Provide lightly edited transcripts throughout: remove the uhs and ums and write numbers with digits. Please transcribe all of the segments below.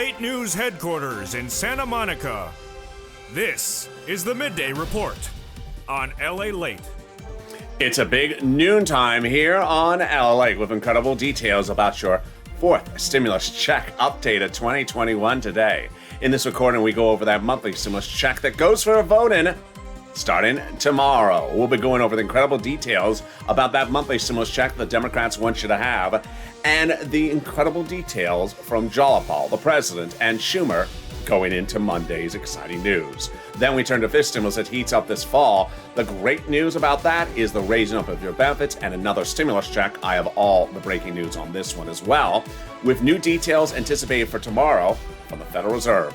Lalate News headquarters in Santa Monica. This is the Midday Report on LA Late. It's a big noontime here on LA Late with incredible details about your fourth stimulus check updated 2021 today. In this recording, we go over that monthly stimulus check that goes for a vote-in starting tomorrow. We'll be going over the incredible details about that monthly stimulus check the Democrats want you to have, and the incredible details from Jalopal, the president, and Schumer going into Monday's exciting news. Then we turn to fifth stimulus that heats up this fall. The great news about that is the raising up of your benefits and another stimulus check. I have all the breaking news on this one as well, with new details anticipated for tomorrow from the Federal Reserve.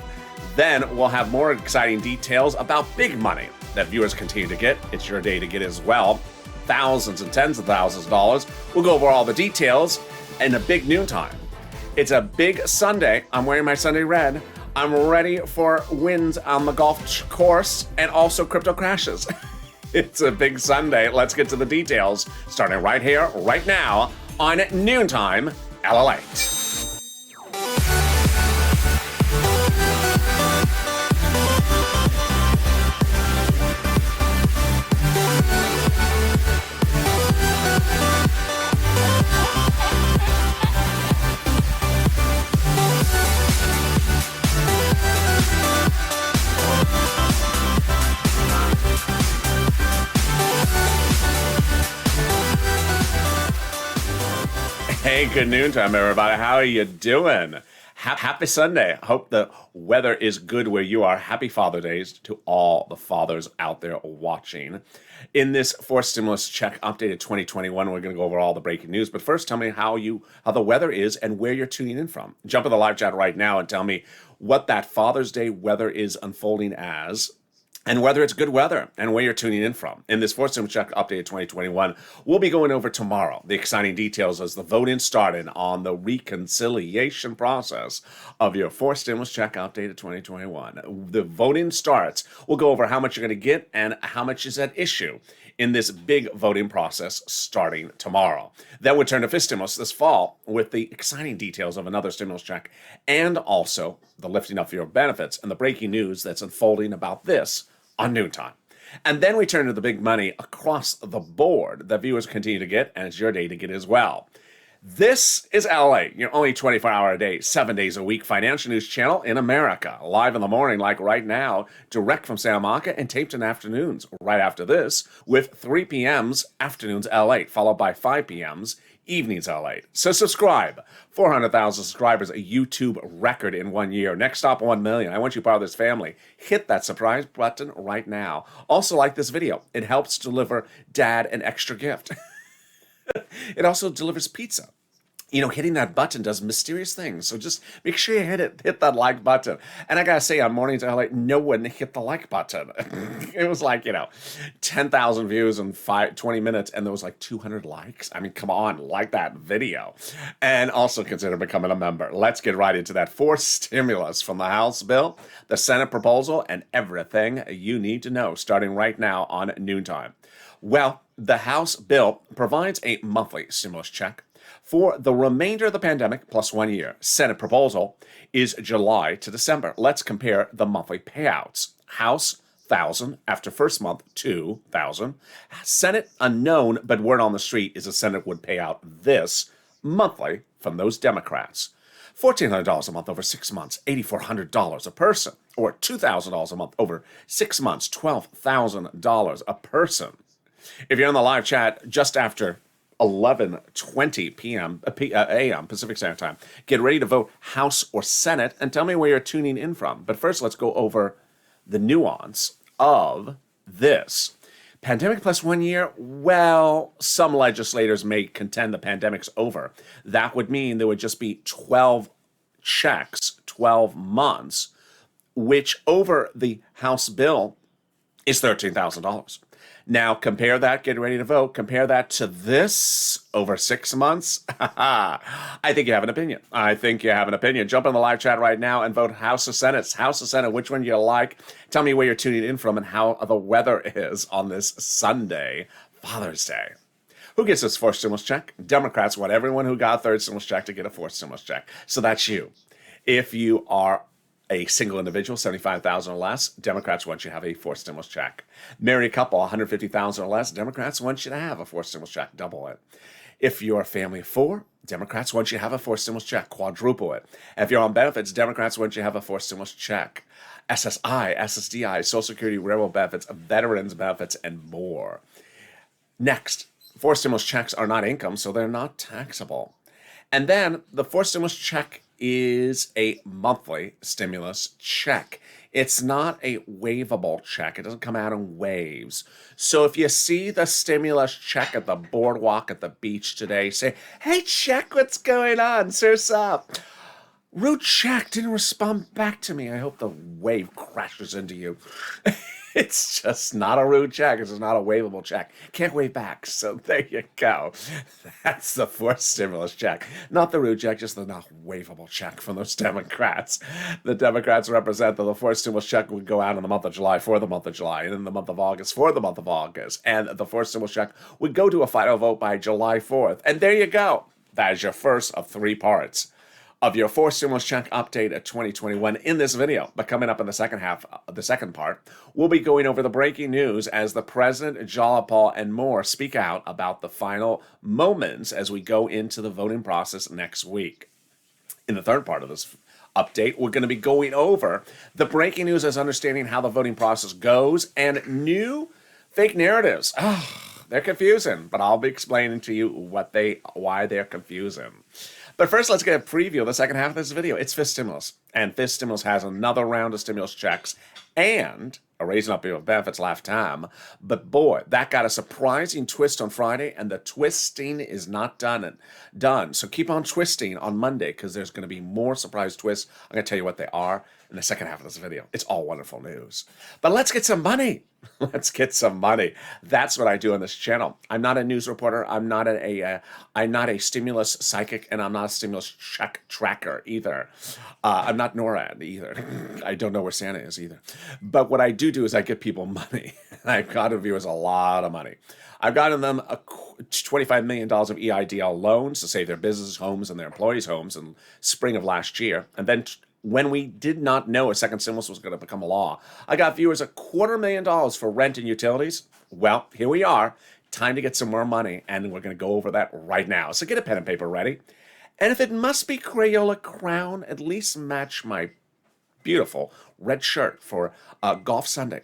Then we'll have more exciting details about big money that viewers continue to get. It's your day to get as well. Thousands and tens of thousands of dollars. We'll go over all the details in a big noontime. It's a big Sunday. I'm wearing my Sunday red. I'm ready for wins on the golf course and also crypto crashes. It's a big Sunday. Let's get to the details, starting right here, right now, on Noontime LA. Hey, good noontime, everybody. How are you doing? Happy Sunday. Hope the weather is good where you are. Happy Father's Day to all the fathers out there watching. In this fourth stimulus check updated 2021, we're going to go over all the breaking news. But first, tell me how the weather is and where you're tuning in from. Jump in the live chat right now and tell me what that Father's Day weather is unfolding as, and whether it's good weather and where you're tuning in from. In this fourth stimulus check updated 2021, we'll be going over tomorrow the exciting details as the voting started on the reconciliation process of your fourth stimulus check updated 2021. The voting starts. We'll go over how much you're going to get and how much is at issue in this big voting process starting tomorrow. Then we'll turn to fifth stimulus this fall with the exciting details of another stimulus check and also the lifting up of your benefits and the breaking news that's unfolding about this on Noontime. And then we turn to the big money across the board that viewers continue to get, and it's your day to get as well. This is LA, your only 24-hour a day, 7 days a week financial news channel in America. Live in the morning, like right now, direct from Santa Monica, and taped in afternoons. Right after this, with 3 p.m.'s afternoons LA, followed by 5 p.m.'s evenings LA. So subscribe. 400,000 subscribers, a YouTube record in 1 year. Next stop, 1 million. I want you part of this family. Hit that subscribe button right now. Also like this video. It helps deliver dad an extra gift. It also delivers pizza. You know, hitting that button does mysterious things. So just make sure you hit that like button. And I gotta say, on Mornings LA, no one hit the like button. It was like, 10,000 views in 20 minutes, and there was like 200 likes. I mean, come on, like that video. And also consider becoming a member. Let's get right into that fourth stimulus from the House bill, the Senate proposal, and everything you need to know, starting right now on Noontime. Well, the House bill provides a monthly stimulus check for the remainder of the pandemic plus 1 year. Senate proposal is July to December. Let's compare the monthly payouts. House, 1,000 after first month, 2,000. Senate, unknown, but word on the street is the Senate would pay out this monthly from those Democrats. $1,400 a month over 6 months, $8,400 a person, or $2,000 a month over 6 months, $12,000 a person. If you're on the live chat just after 11:20 p.m. a.m. Pacific Standard Time, get ready to vote House or Senate and tell me where you're tuning in from. But first, let's go over the nuance of this. Pandemic plus 1 year, well, some legislators may contend the pandemic's over. That would mean there would just be 12 checks, 12 months, which over the House bill is $13,000. Now, compare that, get ready to vote, compare that to this over 6 months. I think you have an opinion. Jump in the live chat right now and vote House or Senate. House or Senate, which one do you like? Tell me where you're tuning in from and how the weather is on this Sunday, Father's Day. Who gets this fourth stimulus check? Democrats want everyone who got a third stimulus check to get a fourth stimulus check. So that's you. If you are a single individual, 75,000 or less, Democrats want you to have a forced stimulus check. Married couple, 150,000 or less, Democrats want you to have a forced stimulus check, double it. If you're a family of four, Democrats want you to have a forced stimulus check, quadruple it. If you're on benefits, Democrats want you to have a forced stimulus check. SSI, SSDI, Social Security, railroad benefits, veterans benefits, and more. Next, forced stimulus checks are not income, so they're not taxable. And then the forced stimulus check is a monthly stimulus check. It's not a waivable check. It doesn't come out in waves. So if you see the stimulus check at the boardwalk at the beach today, say, hey, check, what's going on? Surf's up. Rude check, didn't respond back to me. I hope the wave crashes into you. It's just not a rude check. It's just not a waivable check. Can't wave back. So there you go. That's the forced stimulus check. Not the rude check, just the not waivable check from those Democrats. The Democrats represent that the forced stimulus check would go out in the month of July for the month of July, and in the month of August for the month of August. And the forced stimulus check would go to a final vote by July 4th. And there you go. That is your first of three parts of your forced stimulus check update of 2021 in this video. But coming up in the second half, the second part, we'll be going over the breaking news as the president, Jalapal, and more speak out about the final moments as we go into the voting process next week. In the third part of this update, we're going to be going over the breaking news as understanding how the voting process goes and new fake narratives. They're confusing, but I'll be explaining to you why they're confusing. But first, let's get a preview of the second half of this video. It's fifth stimulus, and fifth stimulus has another round of stimulus checks and a raising up of benefits last time. But boy, that got a surprising twist on Friday, and the twisting is not done. So keep on twisting on Monday because there's going to be more surprise twists. I'm going to tell you what they are in the second half of this video. It's all wonderful news. But let's get some money. Let's get some money. That's what I do on this channel. I'm not a news reporter. I'm not a stimulus psychic, and I'm not a stimulus check tracker either. I'm not NORAD either. I don't know where Santa is either. But what I do is I give people money. I've gotten viewers a lot of money. I've gotten them $25 million of EIDL loans to save their business homes and their employees' homes in spring of last year. And then when we did not know a second stimulus was going to become a law, I got viewers $250,000 for rent and utilities. Well, here we are. Time to get some more money, and we're going to go over that right now. So get a pen and paper ready. And if it must be Crayola Crown, at least match my beautiful red shirt for Golf Sunday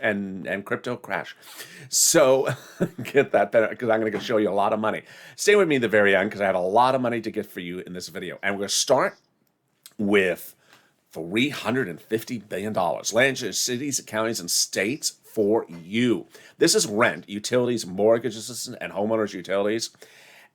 and Crypto Crash. So get that pen because I'm going to show you a lot of money. Stay with me at the very end because I have a lot of money to get for you in this video. And we're going to start with $350 billion. Land to cities, counties, and states for you. This is rent, utilities, mortgage assistance, and homeowners utilities.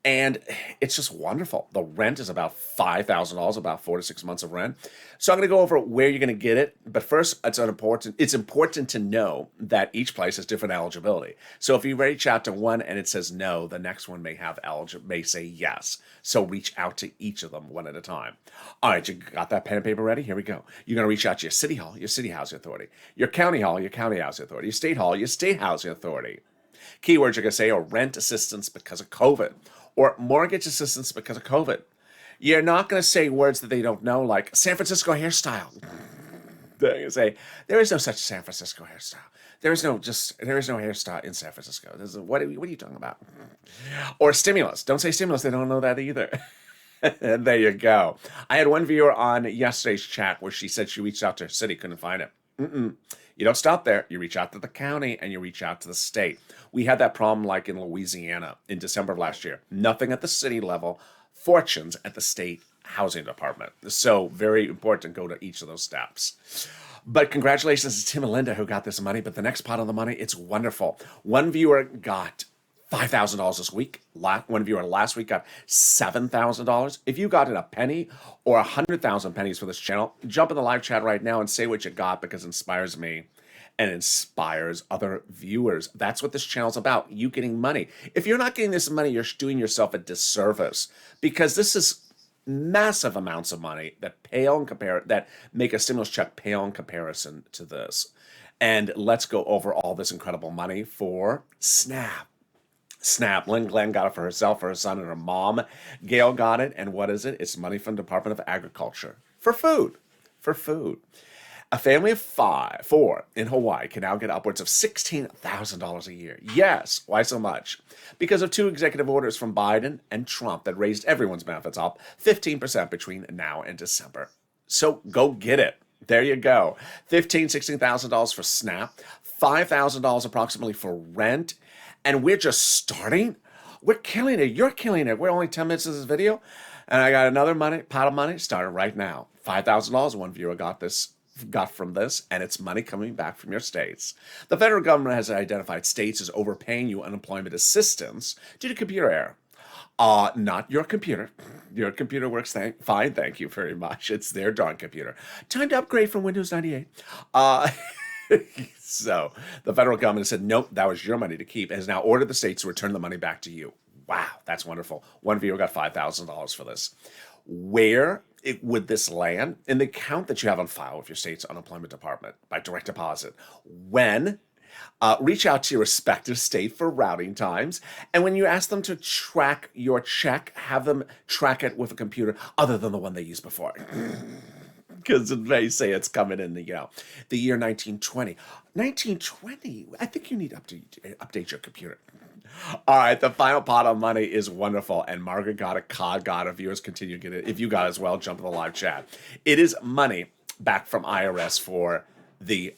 And it's just wonderful. The rent is about $5,000, about 4 to 6 months of rent. So I'm going to go over where you're going to get it. But first, it's important to know that each place has different eligibility. So if you reach out to one and it says no, the next one may say yes. So reach out to each of them one at a time. All right, you got that pen and paper ready? Here we go. You're going to reach out to your city hall, your city housing authority, your county hall, your county housing authority, your state hall, your state housing authority. Keywords you're going to say are rent assistance because of COVID, or mortgage assistance because of COVID. You're not going to say words that they don't know, like San Francisco hairstyle. They're going to say, there is no such San Francisco hairstyle. There is no hairstyle in San Francisco. What are you talking about? Or stimulus. Don't say stimulus. They don't know that either. And there you go. I had one viewer on yesterday's chat where she said she reached out to her city, couldn't find it. You don't stop there. You reach out to the county and you reach out to the state. We had that problem like in Louisiana in December of last year. Nothing at the city level, fortunes at the state housing department. So very important to go to each of those steps. But congratulations to Tim and Linda who got this money. But the next pot of the money, it's wonderful. One viewer got $5,000 this week. One viewer last week got $7,000. If you got in a penny or 100,000 pennies for this channel, jump in the live chat right now and say what you got because it inspires me and inspires other viewers. That's what this channel's about, you getting money. If you're not getting this money, you're doing yourself a disservice because this is massive amounts of money that make a stimulus check pale in comparison to this. And let's go over all this incredible money for SNAP. Lynn Glenn got it for herself, for her son, and her mom. Gail got it, and what is it? It's money from the Department of Agriculture. for food. For food. A family of four in Hawaii can now get upwards of $16,000 a year. Yes, why so much? Because of two executive orders from Biden and Trump that raised everyone's benefits up 15% between now and December. So go get it. There you go. $16,000 for SNAP, $5,000 approximately for rent, and we're just starting. We're killing it. You're killing it. We're only 10 minutes into this video, and I got another pot of money starting right now. $5,000. One viewer got from this, and it's money coming back from your states. The federal government has identified states as overpaying you unemployment assistance due to computer error. Not your computer. Your computer works fine, thank you very much. It's their darn computer. Time to upgrade from Windows 98. So the federal government said, nope, that was your money to keep, and has now ordered the states to return the money back to you. Wow, that's wonderful. One viewer got $5,000 for this. Where would this land? In the account that you have on file with your state's unemployment department by direct deposit. When reach out to your respective state for routing times, and when you ask them to track your check, have them track it with a computer other than the one they used before. Because it may say it's coming in the year 1920. 1920? I think you need to update your computer. All right, the final pot of money is wonderful, and Margaret got it, Cod got it, viewers continue to get it. If you got it as well, jump in the live chat. It is money back from IRS for the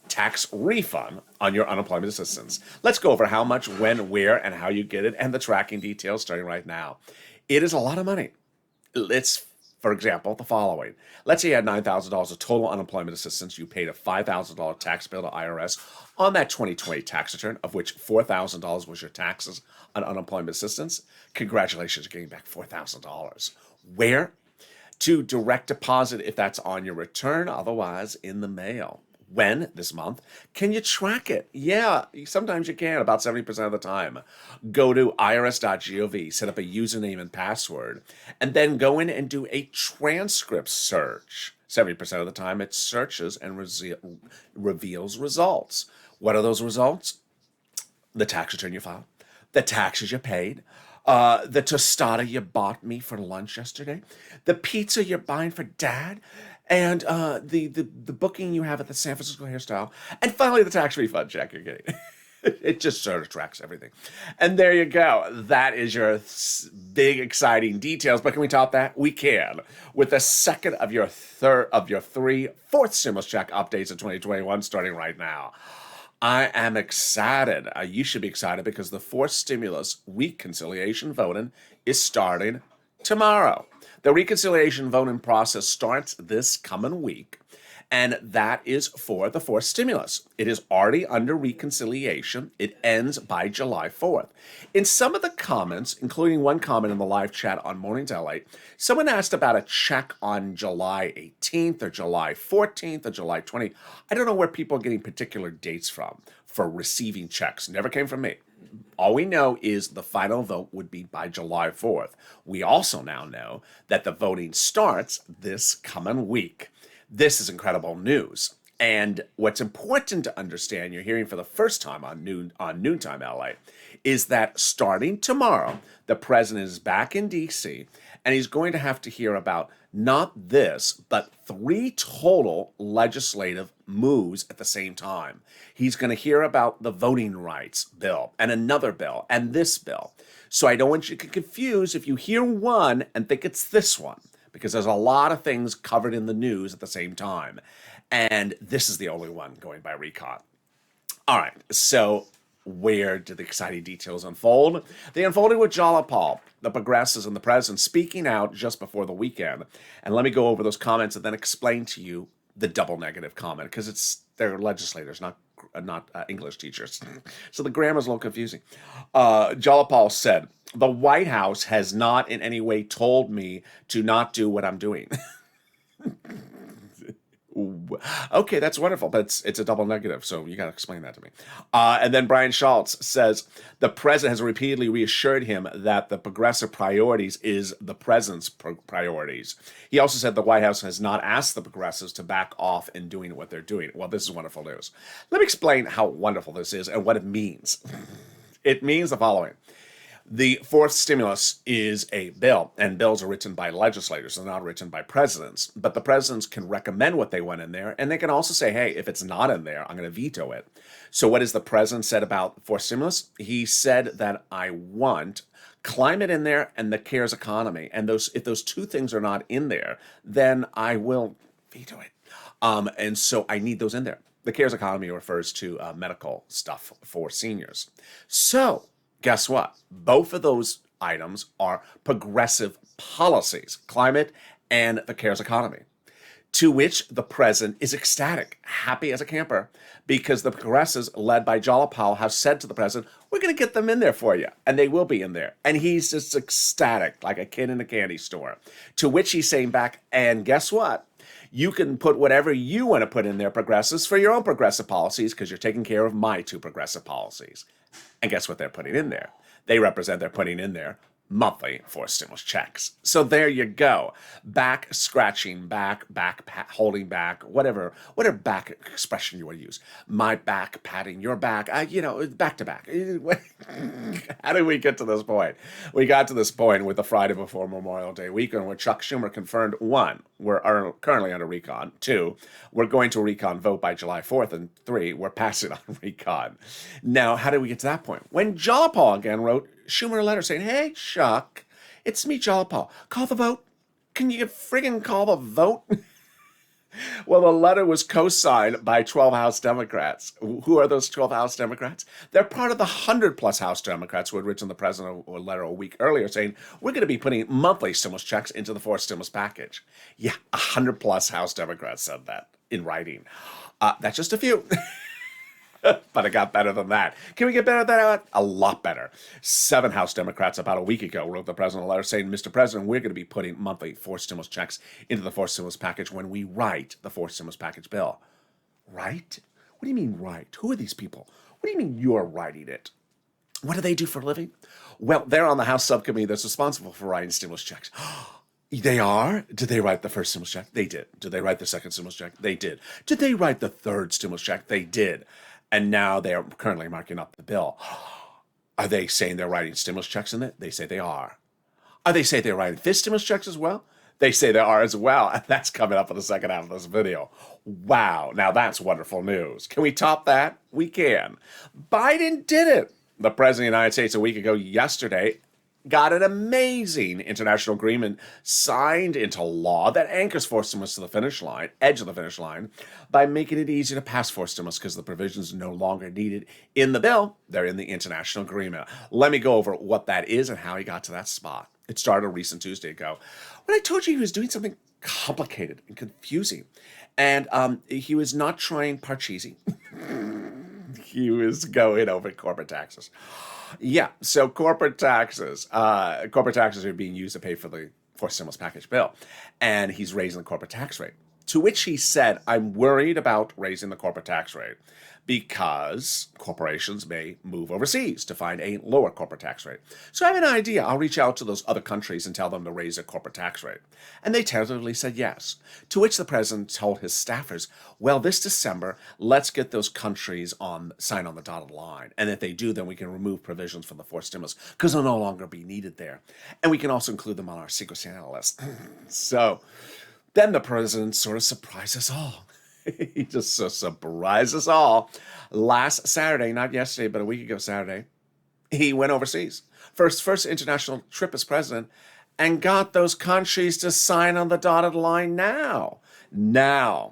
tax refund on your unemployment assistance. Let's go over how much, when, where, and how you get it, and the tracking details starting right now. It is a lot of money. Let's, for example, the following. Let's say you had $9,000 of total unemployment assistance. You paid a $5,000 tax bill to IRS on that 2020 tax return, of which $4,000 was your taxes on unemployment assistance. Congratulations, you're getting back $4,000. Where? To direct deposit if that's on your return, otherwise in the mail. When? This month. Can you track it? Yeah, sometimes you can, about 70% of the time. Go to irs.gov, set up a username and password, and then go in and do a transcript search. 70% of the time it searches and reveals results. What are those results? The tax return you filed, the taxes you paid, the tostada you bought me for lunch yesterday, the pizza you're buying for Dad, and the booking you have at the San Francisco Hairstyle, and finally the tax refund check you're getting. It just sort of tracks everything. And there you go. That is your big, exciting details. But can we top that? We can. With the second of your fourth stimulus check updates of 2021 starting right now. I am excited. You should be excited because the fourth stimulus reconciliation voting is starting tomorrow. The reconciliation voting process starts this coming week, and that is for the fourth stimulus. It is already under reconciliation. It ends by July 4th. In some of the comments, including one comment in the live chat on Mornings LA, someone asked about a check on July 18th or July 14th or July 20th. I don't know where people are getting particular dates from for receiving checks. Never came from me. All we know is the final vote would be by July 4th. We also now know that the voting starts this coming week. This is incredible news. And what's important to understand, you're hearing for the first time on Noontime LA, is that starting tomorrow, the president is back in D.C., and he's going to have to hear about not this, but 3 total legislative moves at the same time. He's going to hear about the voting rights bill, and another bill, and this bill. So I don't want you to get confused if you hear one and think it's this one, because there's a lot of things covered in the news at the same time. And this is the only one going by recon. All right, so where did the exciting details unfold? They unfolded with Lalate, the progressives, and the president speaking out just before the weekend. And let me go over those comments and then explain to you the double negative comment, because they're legislators, not English teachers. So the grammar's a little confusing. Lalate said, "The White House has not in any way told me to not do what I'm doing." Okay, that's wonderful, but it's a double negative, so you got to explain that to me. And then Brian Schultz says, the president has repeatedly reassured him that the progressive priorities is the president's priorities. He also said the White House has not asked the progressives to back off in doing what they're doing. Well, this is wonderful news. Let me explain how wonderful this is and what it means. It means the following. The fourth stimulus is a bill, and bills are written by legislators. They're not written by presidents. But the presidents can recommend what they want in there, and they can also say, hey, if it's not in there, I'm going to veto it. So what has the president said about the fourth stimulus? He said that I want climate in there and the CARES economy. And if those two things are not in there, then I will veto it. And so I need those in there. The CARES economy refers to medical stuff for seniors. So guess what? Both of those items are progressive policies, climate and the CARES economy, to which the president is ecstatic, happy as a camper, because the progressives, led by Jalapal, have said to the president, we're going to get them in there for you, and they will be in there. And he's just ecstatic, like a kid in a candy store, to which he's saying back, and guess what? You can put whatever you want to put in there, progressives, for your own progressive policies, because you're taking care of my two progressive policies. And guess what they're putting in there? They're putting in there monthly for stimulus checks. So there you go. Back scratching, holding back, whatever back expression you want to use. My back patting your back, back to back. How did we get to this point? We got to this point with the Friday before Memorial Day weekend where Chuck Schumer confirmed, 1, we're currently under recon. 2, we're going to recon vote by July 4th. And 3, we're passing on recon. Now, how did we get to that point? When Jalapal again wrote Schumer a letter saying, hey, Chuck, it's me, Jalapal. Call the vote. Can you friggin' call the vote? Well, the letter was co-signed by 12 House Democrats. Who are those 12 House Democrats? They're part of the 100-plus House Democrats who had written the president a letter a week earlier saying, we're going to be putting monthly stimulus checks into the fourth stimulus package. Yeah, 100-plus House Democrats said that in writing. That's just a few. But it got better than that. Can we get better than that? A lot better. 7 House Democrats about a week ago wrote the president a letter saying, Mr. President, we're going to be putting monthly fourth stimulus checks into the fourth stimulus package when we write the fourth stimulus package bill. Right? What do you mean write? Who are these people? What do you mean you're writing it? What do they do for a living? Well, they're on the House subcommittee that's responsible for writing stimulus checks. They are? Did they write the first stimulus check? They did. Did they write the second stimulus check? They did. Did they write the third stimulus check? They did. And now they are currently marking up the bill. Are they saying they're writing stimulus checks in it? They say they are. Are they saying they're writing fifth stimulus checks as well? They say they are as well. And that's coming up in the second half of this video. Wow. Now that's wonderful news. Can we top that? We can. Biden did it. The president of the United States a week ago yesterday got an amazing international agreement signed into law that anchors fourth stimulus to the finish line, edge of the finish line, by making it easier to pass fourth stimulus because the provisions are no longer needed in the bill. They're in the international agreement. Let me go over what that is and how he got to that spot. It started a recent Tuesday ago when I told you he was doing something complicated and confusing. And he was not trying Parcheesi. He was going over corporate taxes. Yeah, so corporate taxes are being used to pay for the fourth stimulus package bill, and he's raising the corporate tax rate. To which he said, I'm worried about raising the corporate tax rate because corporations may move overseas to find a lower corporate tax rate. So I have an idea. I'll reach out to those other countries and tell them to raise their corporate tax rate. And they tentatively said yes. To which the president told his staffers, well, this December, let's get those countries sign on the dotted line. And if they do, then we can remove provisions from the fourth stimulus because they'll no longer be needed there. And we can also include them on our Secret Santa list. So then the president sort of surprised us all. He just surprised us all. Last Saturday, not yesterday, but a week ago Saturday, he went overseas. First international trip as president, and got those countries to sign on the dotted line now,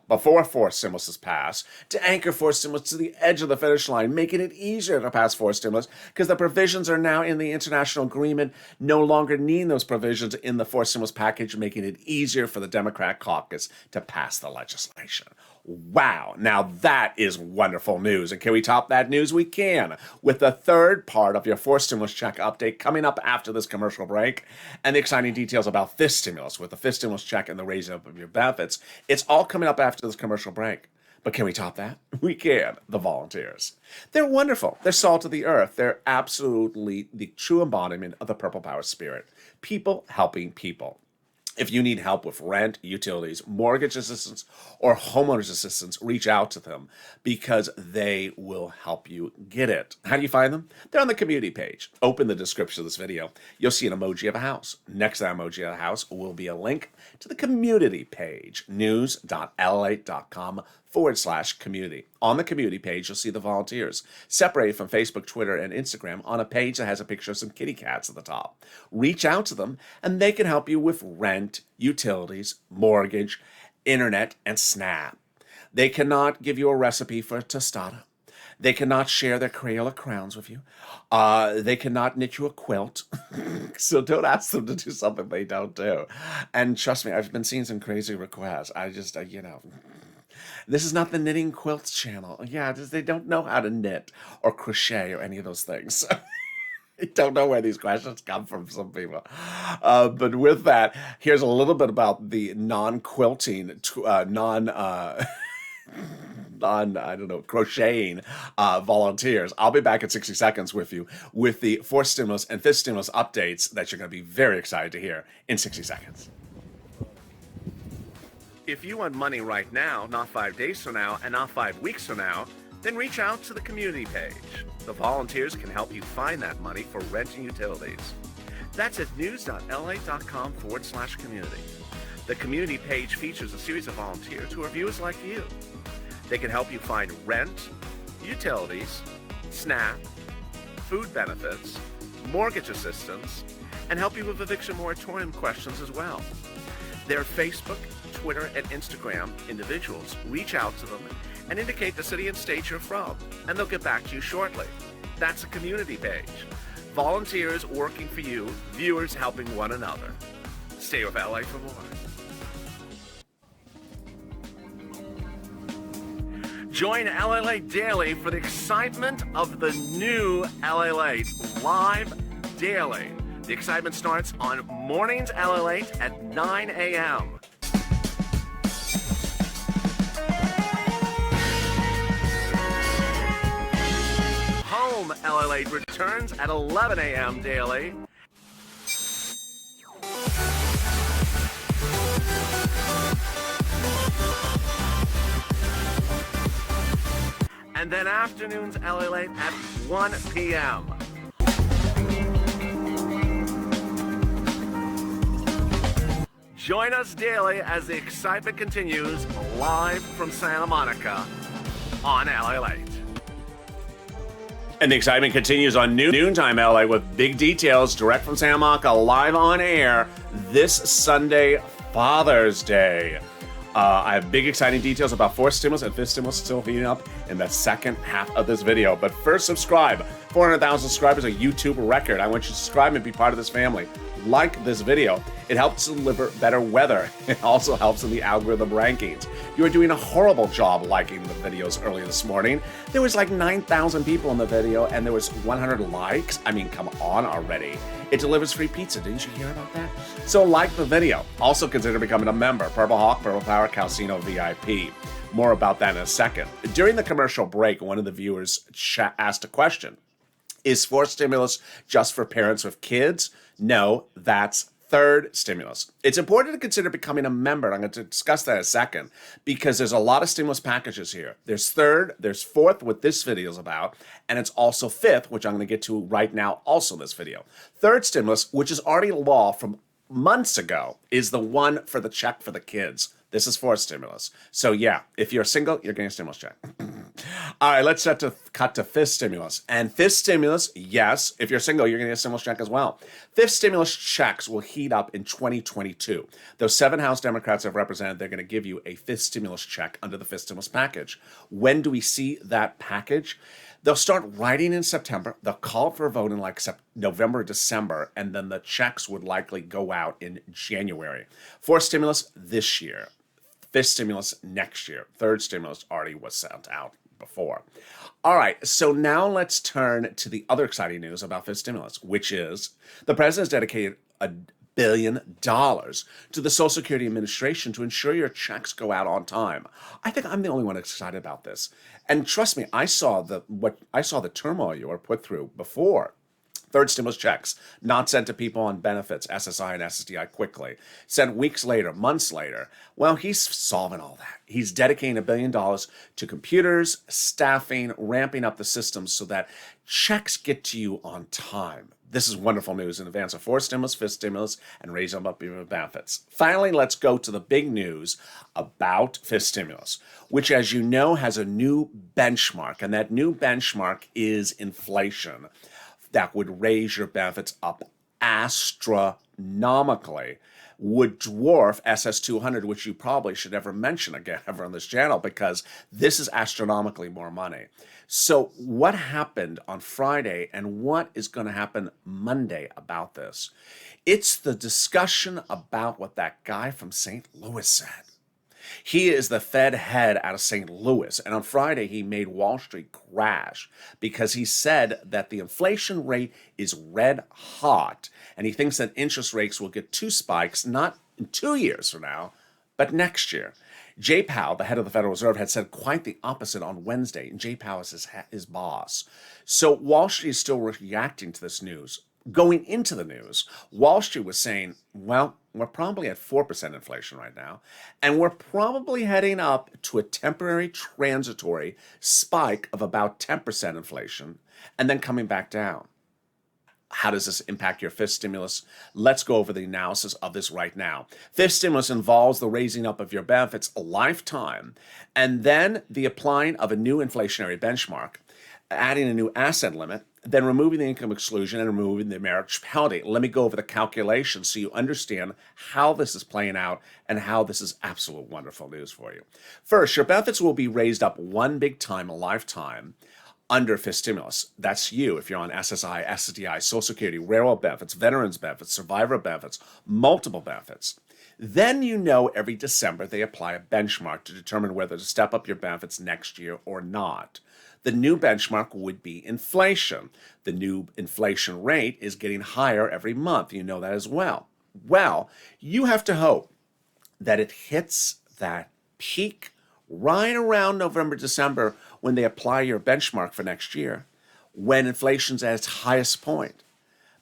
before fourth stimulus is passed, to anchor fourth stimulus to the edge of the finish line, making it easier to pass fourth stimulus because the provisions are now in the international agreement, no longer needing those provisions in the fourth stimulus package, making it easier for the Democrat caucus to pass the legislation. Wow, now that is wonderful news. And can we top that news? We can, with the third part of your fourth stimulus check update coming up after this commercial break, and the exciting details about this stimulus with the fifth stimulus check and the raising up of your benefits. It's all coming up after this commercial break. But can we top that? We can. The volunteers. They're wonderful. They're salt of the earth. They're absolutely the true embodiment of the Purple Power spirit. People helping people. If you need help with rent, utilities, mortgage assistance, or homeowners assistance, reach out to them because they will help you get it. How do you find them? They're on the community page. Open the description of this video. You'll see an emoji of a house. Next to that emoji of the house will be a link to the community page, news.lalate.com/community. On the community page, you'll see the volunteers, separated from Facebook, Twitter, and Instagram, on a page that has a picture of some kitty cats at the top. Reach out to them, and they can help you with rent, utilities, mortgage, internet, and SNAP. They cannot give you a recipe for a tostada. They cannot share their Crayola crowns with you. They cannot knit you a quilt. So don't ask them to do something they don't do. And trust me, I've been seeing some crazy requests. I just, this is not the knitting quilts channel. Yeah, they don't know how to knit or crochet or any of those things. I don't know where these questions come from some but with that, here's a little bit about the non-quilting, crocheting volunteers. I'll be back in 60 seconds with you with the fourth stimulus and fifth stimulus updates that you're going to be very excited to hear in 60 seconds. If you want money right now, not 5 days from now, and not 5 weeks from now, then reach out to the community page. The volunteers can help you find that money for rent and utilities. That's at news.lalate.com/community. The community page features a series of volunteers who are viewers like you. They can help you find rent, utilities, SNAP, food benefits, mortgage assistance, and help you with eviction moratorium questions as well. Their Facebook, Twitter, and Instagram individuals reach out to them and indicate the city and state you're from, and they'll get back to you shortly. That's a community page. Volunteers working for you, viewers helping one another. Stay with LA for more. Join Lalate Daily for the excitement of the new Lalate live daily. The excitement starts on mornings Lalate at 9 a.m. Home Lalate returns at 11 a.m. daily. And then afternoons Lalate at 1 p.m. Join us daily as the excitement continues live from Santa Monica on Lalate. And the excitement continues on Noontime LA with big details direct from Santa Monica, live on air this Sunday, Father's Day. I have big exciting details about fourth stimulus and fifth stimulus still heating up in the second half of this video. But first, subscribe. 400,000 subscribers, a YouTube record. I want you to subscribe and be part of this family. Like this video. It helps deliver better weather. It also helps in the algorithm rankings. You are doing a horrible job liking the videos early this morning. There was like 9,000 people in the video and there was 100 likes. I mean, come on already. It delivers free pizza. Didn't you hear about that? So like the video. Also consider becoming a member. Purple Hawk, Purple Power, Calcino VIP. More about that in a second. During the commercial break, one of the viewers asked a question. Is fourth stimulus just for parents with kids? No, that's third stimulus. It's important to consider becoming a member. I'm going to discuss that in a second because there's a lot of stimulus packages here. There's third, there's fourth, what this video is about, and it's also fifth, which I'm going to get to right now, also in this video. Third stimulus, which is already law from months ago, is the one for the check for the kids. This is fourth stimulus. So yeah, if you're single, you're getting a stimulus check. All right, let's cut to fifth stimulus. And fifth stimulus, yes, if you're single, you're going to get a stimulus check as well. Fifth stimulus checks will heat up in 2022. Those 7 House Democrats have represented, they're going to give you a fifth stimulus check under the fifth stimulus package. When do we see that package? They'll start writing in September. They'll call for a vote in like November, December, and then the checks would likely go out in January. Fourth stimulus this year. Fifth stimulus next year. Third stimulus already was sent out before. All right, so now let's turn to the other exciting news about fifth stimulus, which is the president has dedicated $1 billion to the Social Security Administration to ensure your checks go out on time. I think I'm the only one excited about this. And trust me, I saw the turmoil you were put through before Third stimulus checks, not sent to people on benefits, SSI and SSDI quickly, sent weeks later, months later. Well, he's solving all that. He's dedicating $1 billion to computers, staffing, ramping up the systems so that checks get to you on time. This is wonderful news in advance of fourth stimulus, fifth stimulus, and raising up your benefits. Finally, let's go to the big news about fifth stimulus, which, as you know, has a new benchmark, and that new benchmark is inflation. That would raise your benefits up astronomically, would dwarf SS200, which you probably should never mention again ever on this channel, because this is astronomically more money. So what happened on Friday and what is going to happen Monday about this? It's the discussion about what that guy from St. Louis said. He is the Fed head out of St. Louis, and on Friday he made Wall Street crash because he said that the inflation rate is red hot, and he thinks that interest rates will get two spikes, not in 2 years from now, but next year. Jay Powell, the head of the Federal Reserve, had said quite the opposite on Wednesday, and Jay Powell is his boss. So Wall Street is still reacting to this news. Going into the news, Wall Street was saying, well, we're probably at 4% inflation right now, and we're probably heading up to a temporary transitory spike of about 10% inflation, and then coming back down. How does this impact your fifth stimulus? Let's go over the analysis of this right now. Fifth stimulus involves the raising up of your benefits a lifetime, and then the applying of a new inflationary benchmark, adding a new asset limit, then removing the income exclusion and removing the marriage penalty. Let me go over the calculations so you understand how this is playing out and how this is absolute wonderful news for you. First, your benefits will be raised up one big time a lifetime under fifth stimulus. That's you if you're on SSI, SSDI, Social Security, railroad benefits, veterans benefits, survivor benefits, multiple benefits. Then you know every December they apply a benchmark to determine whether to step up your benefits next year or not. The new benchmark would be inflation. The new inflation rate is getting higher every month. You know that as well. Well, you have to hope that it hits that peak right around November, December, when they apply your benchmark for next year, when inflation's at its highest point,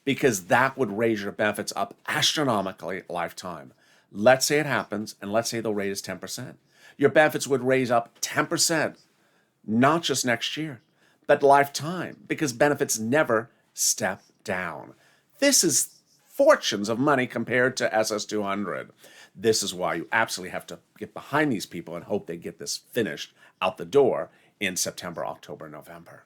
because that would raise your benefits up astronomically a lifetime. Let's say it happens, and let's say they'll raise 10%. Your benefits would raise up 10%. Not just next year, but lifetime, because benefits never step down. This is fortunes of money compared to SS200. This is why you absolutely have to get behind these people and hope they get this finished out the door in September, October, November.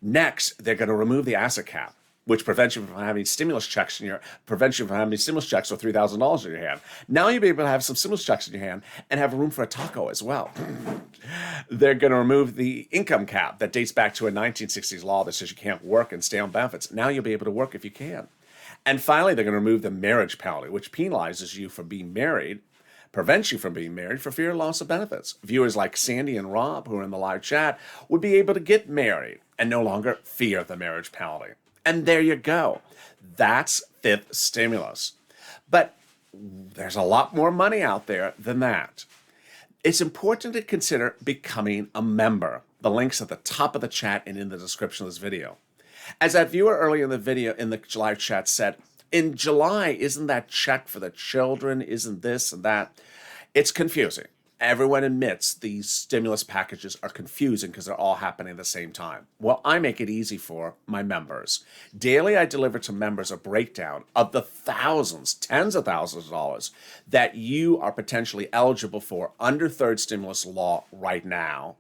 Next, they're going to remove the asset cap, which prevents you from having stimulus checks for $3,000 in your hand. Now you'll be able to have some stimulus checks in your hand and have room for a taco as well. They're going to remove the income cap that dates back to a 1960s law that says you can't work and stay on benefits. Now you'll be able to work if you can. And finally, they're going to remove the marriage penalty, which penalizes you for being married, prevents you from being married for fear of loss of benefits. Viewers like Sandy and Rob, who are in the live chat, would be able to get married and no longer fear the marriage penalty. And there you go. That's fifth stimulus. But there's a lot more money out there than that. It's important to consider becoming a member. The link's at the top of the chat and in the description of this video. As that viewer earlier in the video in the live chat said, in July, isn't that check for the children? Isn't this and that? It's confusing. Everyone admits these stimulus packages are confusing because they're all happening at the same time. Well, I make it easy for my members. Daily, I deliver to members a breakdown of the thousands, tens of thousands of dollars that you are potentially eligible for under third stimulus law right now,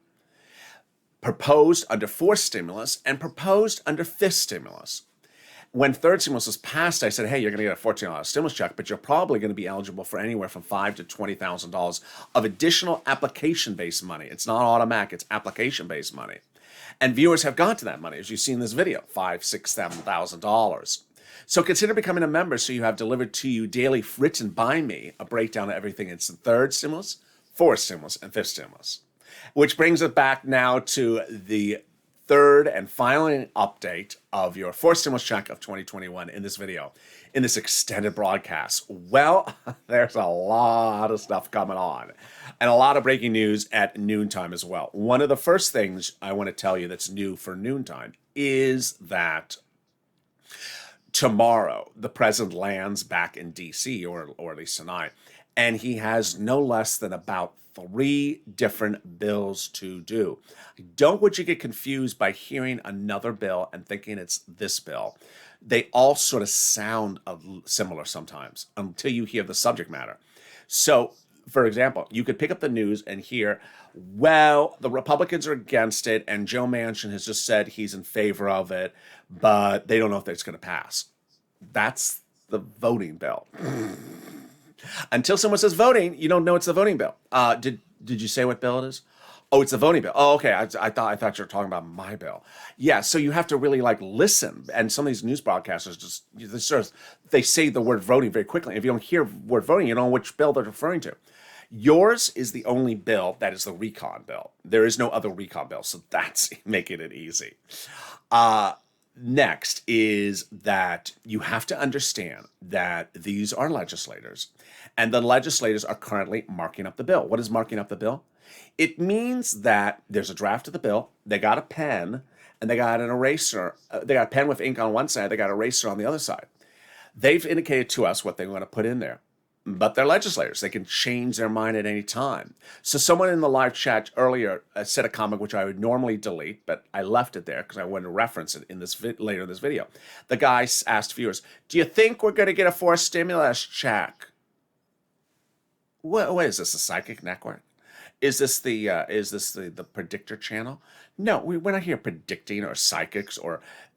proposed under fourth stimulus, and proposed under fifth stimulus. When third stimulus was passed, I said, hey, you're going to get a $14 stimulus check, but you're probably going to be eligible for anywhere from $5,000 to $20,000 of additional application-based money. It's not automatic, it's application-based money. And viewers have gone to that money, as you see in this video, $5,000, $6,000, $7,000. So consider becoming a member so you have delivered to you daily, written by me, a breakdown of everything. It's the third stimulus, fourth stimulus, and fifth stimulus. Which brings us back now to the third and final update of your fourth stimulus check of 2021 in this video, in this extended broadcast. Well, there's a lot of stuff coming on and a lot of breaking news at noontime as well. One of the first things I want to tell you that's new for noontime is that Tomorrow, the president lands back in D.C., or at least tonight, and he has no less than about 3 different bills to do. Don't want you to get confused by hearing another bill and thinking it's this bill. They all sort of sound similar sometimes until you hear the subject matter. So, for example, you could pick up the news and hear, well, the Republicans are against it, and Joe Manchin has just said he's in favor of it, but they don't know if it's going to pass. That's the voting bill. Until someone says voting, you don't know it's the voting bill. Did you say what bill it is? Oh, it's the voting bill. Oh, okay. I thought you were talking about my bill. Yeah. So you have to really listen. And some of these news broadcasters they say the word voting very quickly. If you don't hear word voting, you don't know which bill they're referring to. Yours is the only bill that is the recon bill. There is no other recon bill, so that's making it easy. Next is that you have to understand that these are legislators, and the legislators are currently marking up the bill. What is marking up the bill? It means that there's a draft of the bill, they got a pen, and they got an eraser. They got a pen with ink on one side, they got an eraser on the other side. They've indicated to us what they want to put in there. But they're legislators. They can change their mind at any time. So someone in the live chat earlier said a comment which I would normally delete, but I left it there because I wanted to reference it in this later in this video. The guy asked viewers, do you think we're going to get a forced stimulus check? What is this, a psychic network? Is this the predictor channel? No, we're not here predicting or psychics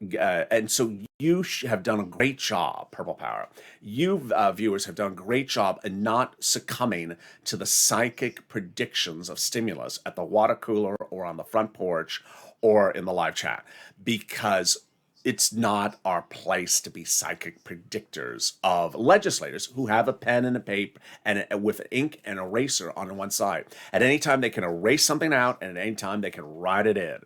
and so you have done a great job, Purple Power. You viewers have done a great job in not succumbing to the psychic predictions of stimulus at the water cooler or on the front porch or in the live chat, because it's not our place to be psychic predictors of legislators who have a pen and a paper and with ink and eraser on one side. At any time they can erase something out, and at any time they can write it in,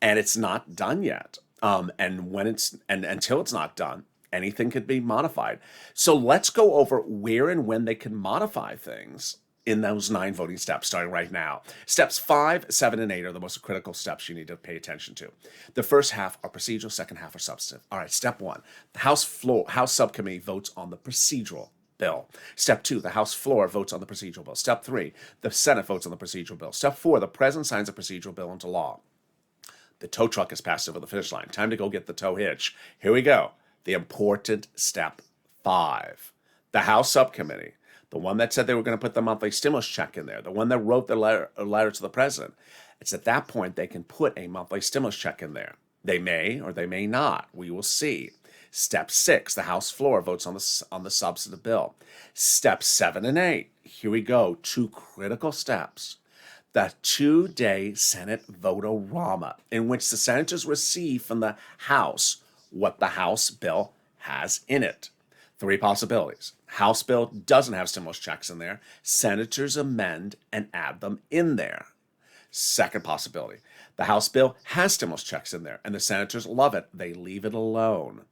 and it's not done yet. And until it's not done, anything could be modified. So let's go over where and when they can modify things in those 9 voting steps, starting right now. Steps 5, 7, and 8 are the most critical steps you need to pay attention to. The first half are procedural, second half are substantive. All right, step 1, the House subcommittee votes on the procedural bill. Step 2, the House floor votes on the procedural bill. Step 3, the Senate votes on the procedural bill. Step 4, the President signs the procedural bill into law. The tow truck is passed over the finish line. Time to go get the tow hitch. Here we go. The important step 5, the House subcommittee, the one that said they were going to put the monthly stimulus check in there, the one that wrote the letter to the president. It's at that point they can put a monthly stimulus check in there. They may or they may not. We will see. Step 6, the House floor votes on the substantive bill. Steps 7 and 8. Here we go. 2 critical steps. The 2-day Senate vote-o-rama, in which the senators receive from the House what the House bill has in it. 3 possibilities. House bill doesn't have stimulus checks in there. Senators amend and add them in there. Second possibility. The House bill has stimulus checks in there, and the senators love it. They leave it alone.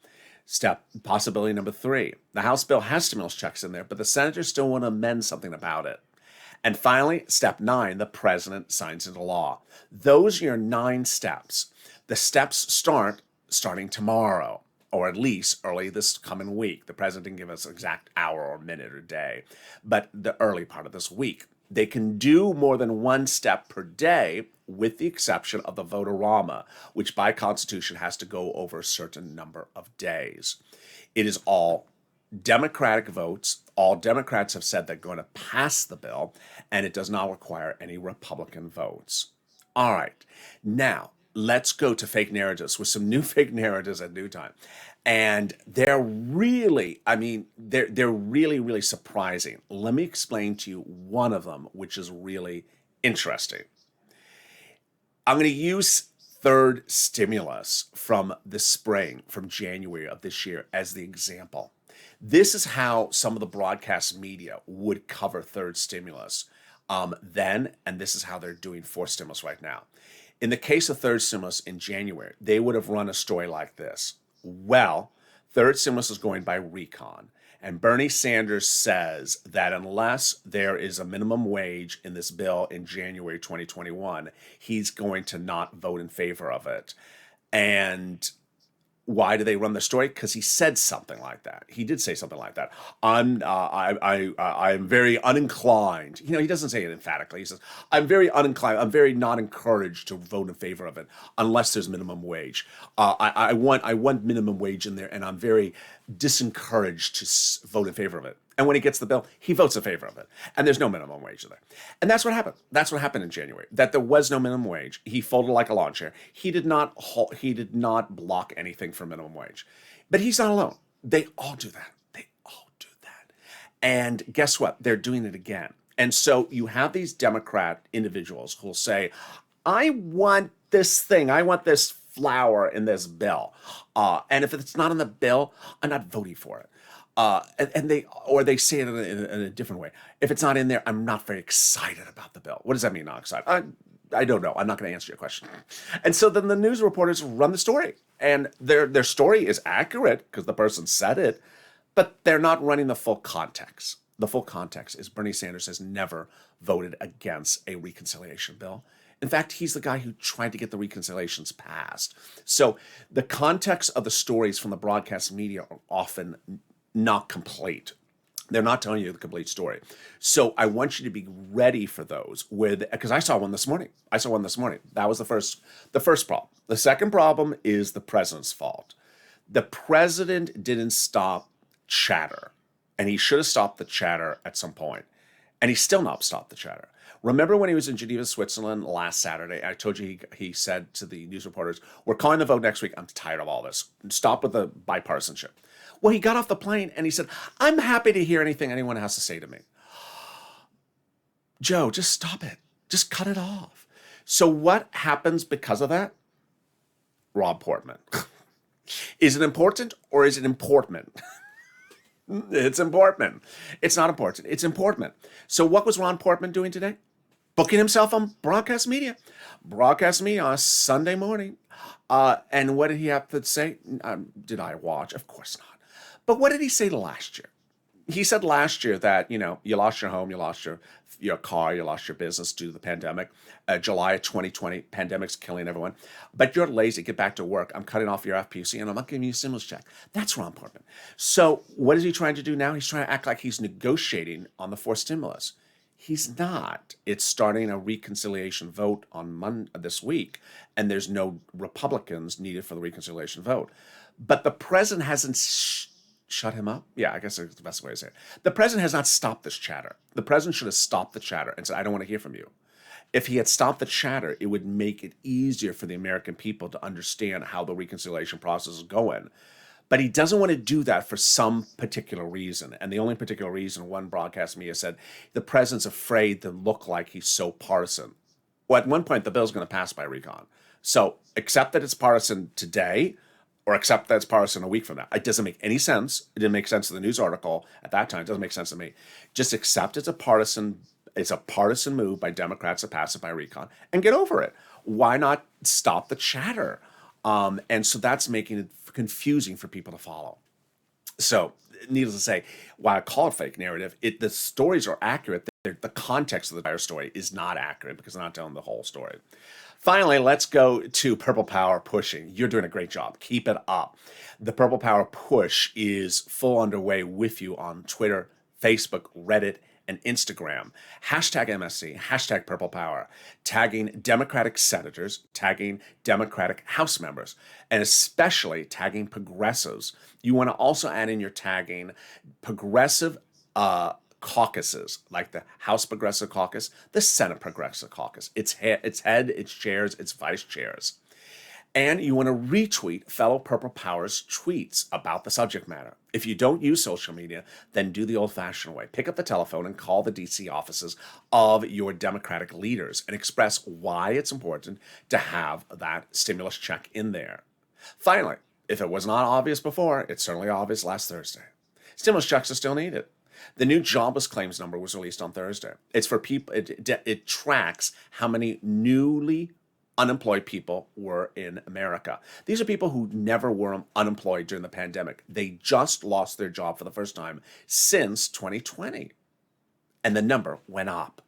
Possibility number 3. The House bill has stimulus checks in there, but the senators still want to amend something about it. And finally, step 9, the president signs into law. Those are your 9 steps. The steps starting tomorrow, or at least early this coming week. The president didn't give us an exact hour or minute or day, but the early part of this week. They can do more than 1 step per day, with the exception of the vote-o-rama, which by Constitution has to go over a certain number of days. It is all Democratic votes. All Democrats have said they're going to pass the bill, and it does not require any Republican votes. All right, now let's go to fake narratives with some new fake narratives at New Time. And they're really, they're really, really surprising. Let me explain to you one of them, which is really interesting. I'm going to use third stimulus from the spring, from January of this year, as the example. This is how some of the broadcast media would cover third stimulus then, and this is how they're doing fourth stimulus right now. In the case of third stimulus in January, they would have run a story like this. Well, third stimulus is going by recon, and Bernie Sanders says that unless there is a minimum wage in this bill in January 2021, he's going to not vote in favor of it. And Why do they run the story? Because he said something like that. He did say something like that. I'm very uninclined. He doesn't say it emphatically. He says, I'm very uninclined. I'm very not encouraged to vote in favor of it unless there's minimum wage. I want minimum wage in there, and I'm very disencouraged to vote in favor of it. And when he gets the bill, he votes in favor of it. And there's no minimum wage there. And that's what happened. That's what happened in January, that there was no minimum wage. He folded like a lawn chair. He did not block anything for minimum wage. But he's not alone. They all do that. They all do that. And guess what? They're doing it again. And so you have these Democrat individuals who will say, I want this thing. I want this flower in this bill. And if it's not in the bill, I'm not voting for it. And they say it in a different way. If it's not in there, I'm not very excited about the bill. What does that mean, not excited? I don't know. I'm not going to answer your question. And so then the news reporters run the story, and their story is accurate because the person said it, but they're not running the full context. The full context is Bernie Sanders has never voted against a reconciliation bill. In fact, he's the guy who tried to get the reconciliations passed. So the context of the stories from the broadcast media are often not complete. They're not telling you the complete story. So I want you to be ready for those because I saw one this morning. That was the first problem. The second problem is the president's fault. The president didn't stop chatter, and he should have stopped the chatter at some point. And he still not stopped the chatter. Remember when he was in Geneva, Switzerland last Saturday? I told you he said to the news reporters, we're calling the vote next week. I'm tired of all this. Stop with the bipartisanship. Well, he got off the plane and he said, I'm happy to hear anything anyone has to say to me. Joe, just stop it. Just cut it off. So what happens because of that? Rob Portman. Is it important or is it important? It's important. It's not important. It's important. So what was Ron Portman doing today? Booking himself on broadcast media. Broadcast media on Sunday morning. And what did he have to say? Did I watch? Of course not. But what did he say last year? He said last year that, you lost your home, you lost your car, you lost your business due to the pandemic. July of 2020, pandemic's killing everyone. But you're lazy, get back to work. I'm cutting off your FPC and I'm not giving you a stimulus check. That's Ron Portman. So what is he trying to do now? He's trying to act like he's negotiating on the fourth stimulus. He's not. It's starting a reconciliation vote on Monday this week, and there's no Republicans needed for the reconciliation vote. But the president hasn't shut him up? Yeah, I guess that's the best way to say it. The president has not stopped this chatter. The president should have stopped the chatter and said, I don't want to hear from you. If he had stopped the chatter, it would make it easier for the American people to understand how the reconciliation process is going. But he doesn't want to do that for some particular reason. And the only particular reason, one broadcast media said, the president's afraid to look like he's so partisan. Well, at one point, the bill's going to pass by recon. So accept that it's partisan today, or accept that it's partisan a week from now. It doesn't make any sense. It didn't make sense to the news article at that time. It doesn't make sense to me. Just accept it's a partisan move by Democrats to pass it by recon and get over it. Why not stop the chatter? And so that's making it confusing for people to follow. So needless to say, while I call it fake narrative, the stories are accurate. The context of the entire story is not accurate because they're not telling the whole story. Finally, let's go to Purple Power pushing. You're doing a great job. Keep it up. The Purple Power push is full underway with you on Twitter, Facebook, Reddit, and Instagram. Hashtag MSC, hashtag Purple Power, tagging Democratic senators, tagging Democratic House members, and especially tagging progressives. You want to also add in your tagging progressive caucuses, like the House Progressive Caucus, the Senate Progressive Caucus, its head, its chairs, its vice chairs. And you want to retweet fellow Purple Powers tweets about the subject matter. If you don't use social media, then do the old-fashioned way. Pick up the telephone and call the DC offices of your Democratic leaders and express why it's important to have that stimulus check in there. Finally, if it was not obvious before, it's certainly obvious last Thursday. Stimulus checks are still needed. The new jobless claims number was released on Thursday. It's for people. It tracks how many newly unemployed people were in America. These are people who never were unemployed during the pandemic. They just lost their job for the first time since 2020. And the number went up.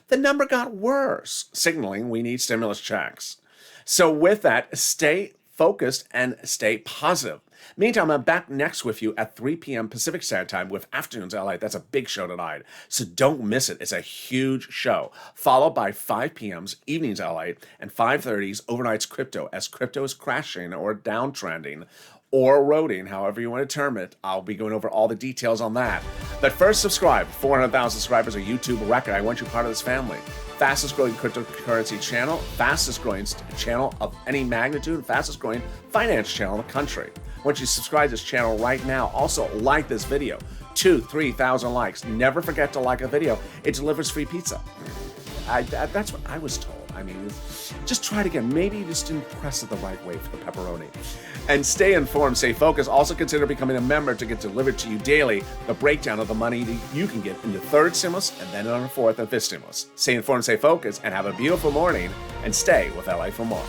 The number got worse, signaling we need stimulus checks. So with that, stay focused and stay positive. Meantime, I'm back next with you at 3 p.m. Pacific Standard Time with Afternoons LA. That's a big show tonight, so don't miss it. It's a huge show, followed by 5 p.m.'s Evenings LA and 5:30's Overnight's Crypto, as crypto is crashing or downtrending or eroding, however you want to term it. I'll be going over all the details on that. But first, subscribe. 400,000 subscribers, a YouTube record. I want you part of this family. Fastest growing cryptocurrency channel, fastest growing channel of any magnitude, fastest growing finance channel in the country. Once you subscribe to this channel right now, also like this video. 2,000-3,000 likes. Never forget to like a video. It delivers free pizza. That's what I was told. I mean, just try it again. Maybe you just didn't press it the right way for the pepperoni. And stay informed, stay focused. Also consider becoming a member to get delivered to you daily the breakdown of the money that you can get in the third stimulus and then on the fourth and fifth stimulus. Stay informed, stay focused, and have a beautiful morning. And stay with LA for more.